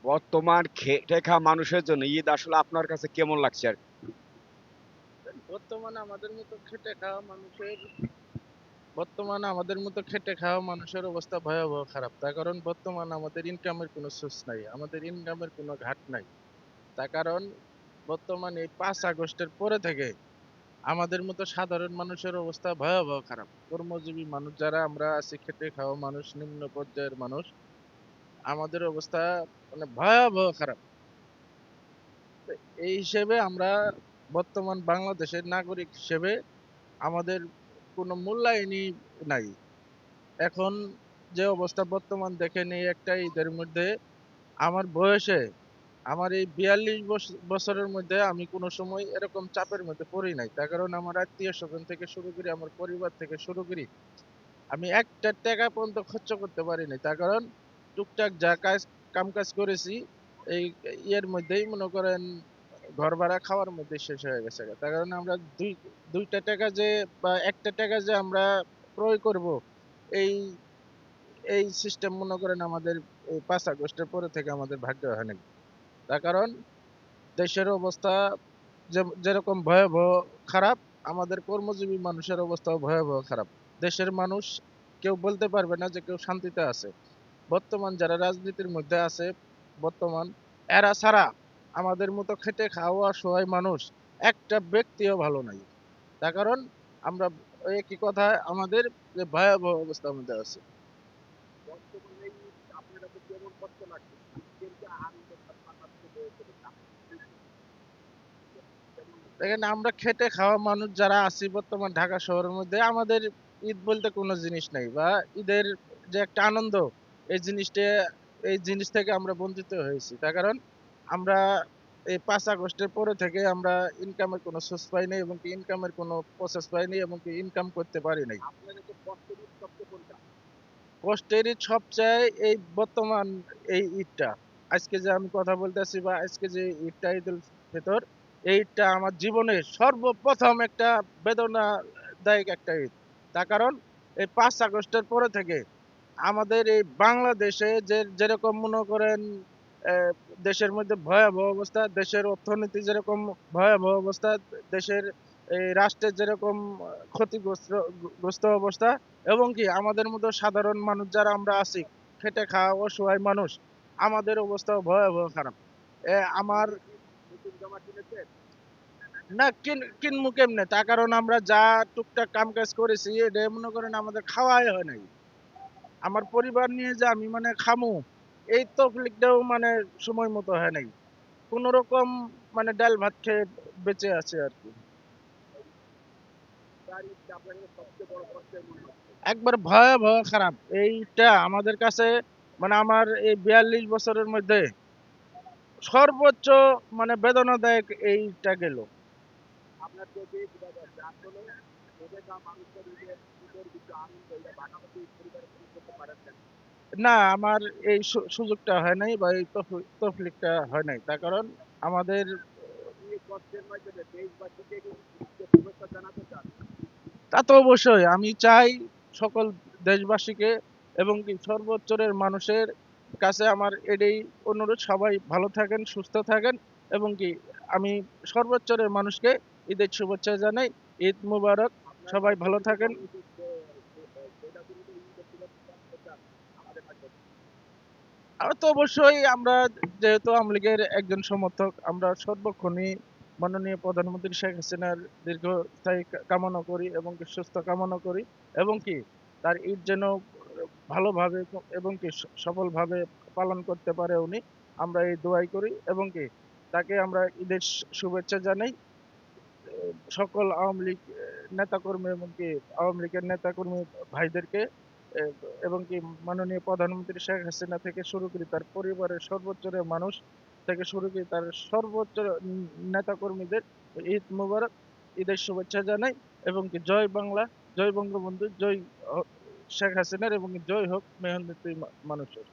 বর্তমান খেটে খাওয়া মানুষের জন্য ঈদ আসলে আপনার কাছে কেমন লাগছে আর কি? বর্তমানে আমাদের মতো খেটে খাওয়া মানুষের বর্তমানে আমাদের মতো খেটে খাওয়া মানুষের অবস্থা ভয়াবহ খারাপ। তার কারণ বর্তমানে আমাদের ইনকামের কোনো সোর্স নাই, আমাদের ইনকামের কোনো ঘাট নাই। তার কারণ বর্তমানে এই 5 আগস্টের পরে থেকে আমাদের মতো সাধারণ মানুষের অবস্থা ভয়াবহ খারাপ। কর্মজীবী মানুষ যারা আমরা আছি, খেটে খাওয়া মানুষ, নিম্ন পর্যায়ের মানুষ, আমাদের অবস্থা মানে ভয়াবহ খারাপ। তো এই হিসেবে আমরা বর্তমান বাংলাদেশের নাগরিক হিসেবে আমাদের কোনো মূল্যায়নই নাই। এখন যে অবস্থা বর্তমান দেখেন, এই একটা ঈদের মধ্যে আমার বয়সে, আমার এই 42 বছরের মধ্যে আমি কোনো সময় এরকম চাপের মধ্যে পড়ি নাই। তার কারণ আমার আত্মীয় স্বজন থেকে শুরু করি, আমার পরিবার থেকে শুরু করি, আমি একটা টাকা পর্যন্ত খরচ করতে পারি নাই। তার কারণ টুকটাক যা কাম কাজ করেছি এই ইয়ের মধ্যেই মনে করেন ঘর ভাড়া খাওয়ার মধ্যে শেষ হয়ে গেছে। তার কারণে আমরা দুইটা টাকা যে বা একটা টাকা যে আমরা ক্রয় করব, এই এই সিস্টেম মনে করেন আমাদের এই 5 আগস্টের পরে থেকে আমাদের ভাগ্যে হয় নাই। তার কারণ দেশের অবস্থা যেরকম ভয়াবহ খারাপ, আমাদের কর্মজীবী মানুষের অবস্থাও ভয়াবহ খারাপ। দেশের মানুষ কেউ বলতে পারবে না যে কেউ শান্তিতে আছে। বর্তমান যারা রাজনীতির মধ্যে আছে, বর্তমান এরা ছাড়া আমাদের মতো খেটে খাওয়া অসহায় মানুষ একটা ব্যক্তিও ভালো নাই। তার কারণ আমরা একই কথা, আমাদের যে ভয়াবহ অবস্থার মধ্যে আছে। দেখেন, আমরা খেটে খাওয়া মানুষ যারা আছি বর্তমান ঢাকা শহরের মধ্যে, আমাদের ঈদ বলতে কোনো জিনিস নাই, বা ঈদের যে একটা আনন্দ, এই জিনিসটা এই জিনিস থেকে আমরা বঞ্চিত হয়েছি। তার কারণ আমরা এই 5 আগস্টের পরে থেকে আমরা ইনকামের কোনো সোর্স পাই নাই, এবং কি ইনকামের কোনো প্রসেস পাই নাই, এবং কি ইনকাম করতে পারি নাই। কষ্টের ঈদ সবচেয়ে এই বর্তমান এই ঈদটা, আজকে যে আমি কথা বলতেছি, বা আজকে যে ঈদটা, ঈদুল ফিতর, এই ঈদটা আমার জীবনের সর্বপ্রথম একটা বেদনাদায়ক একটা ঈদ। তার কারণ এই 5 আগস্টের পরে থেকে আমাদের এই বাংলাদেশে যে যেরকম মনে করেন আহ, দেশের মধ্যে ভয়াবহ অবস্থা, দেশের অর্থনীতি যেরকম ভয়াবহ অবস্থা, দেশের এই রাষ্ট্রের যেরকম ক্ষতিগ্রস্ত গ্রস্ত অবস্থা, এবং কি আমাদের মতো সাধারণ মানুষ যারা আমরা আছি, খেটে খাওয়া অসহায় মানুষ, আমাদের অবস্থাও ভয়াবহ খারাপ। আমার না, কিনবো কেমনে? তার কারণ আমরা যা টুকটাক কাম কাজ করেছি, এটা মনে করেন আমাদের খাওয়াই হয় নাই। আমার পরিবার নিয়ে যে আমি মানে খামু, এই তকলিফটাও মানে সময় মতো হয় নাই। কোন রকম মানে ডাল ভাত খেয়ে বেঁচে আছে আর কি। একবার ভয়াবহ খারাপ এইটা আমাদের কাছে, মানে আমার এই 42 বছরের মধ্যে সর্বোচ্চ মানে বেদনাদায়ক এইটা গেল। না, আমার এই সুযোগটা হয় নাই, বা এই তৌফিকটা হয় নাই। তার কারণ আমাদের তা তো অবশ্যই আমি চাই সকল দেশবাসীকে, এবং কি সর্বোচ্চরের মানুষের কাছে আমার এটাই অনুরোধ, সবাই ভালো থাকেন, সুস্থ থাকেন, এবং কি আমি সর্বোচ্চরের মানুষকে ঈদের শুভেচ্ছা জানাই। ঈদ মুবারক, সবাই ভালো থাকেন। আর তো অবশ্যই আমরা, যেহেতু আওয়ামী লীগের একজন সমর্থক, আমরা সর্বক্ষণই মাননীয় প্রধানমন্ত্রী শেখ হাসিনার দীর্ঘস্থায়ী কামনা করি, এবং কি সুস্থ কামনা করি, এবং কি তার ঈদ যেন ভালোভাবে এবং কি সফলভাবে পালন করতে পারে উনি, আমরা এই দোয়াই করি, এবং কি তাকে আমরা ঈদের শুভেচ্ছা জানাই। সকল আওয়ামী লীগ নেতাকর্মী, এবং কি আওয়ামী লীগের নেতাকর্মী ভাইদেরকে, এ- এবং কি মাননীয় প্রধানমন্ত্রী শেখ হাসিনা থেকে শুরু করি, তার পরিবারের সর্বোচ্চের মানুষ থেকে শুরু করি, তার সর্বোচ্চ নেতাকর্মীদের ঈদ মুবারক, ঈদের শুভেচ্ছা জানাই, এবং কি জয় বাংলা, জয় বঙ্গবন্ধু, জয় শেখ হাসিনার, এবং জয় হোক মেহনতি মানুষের।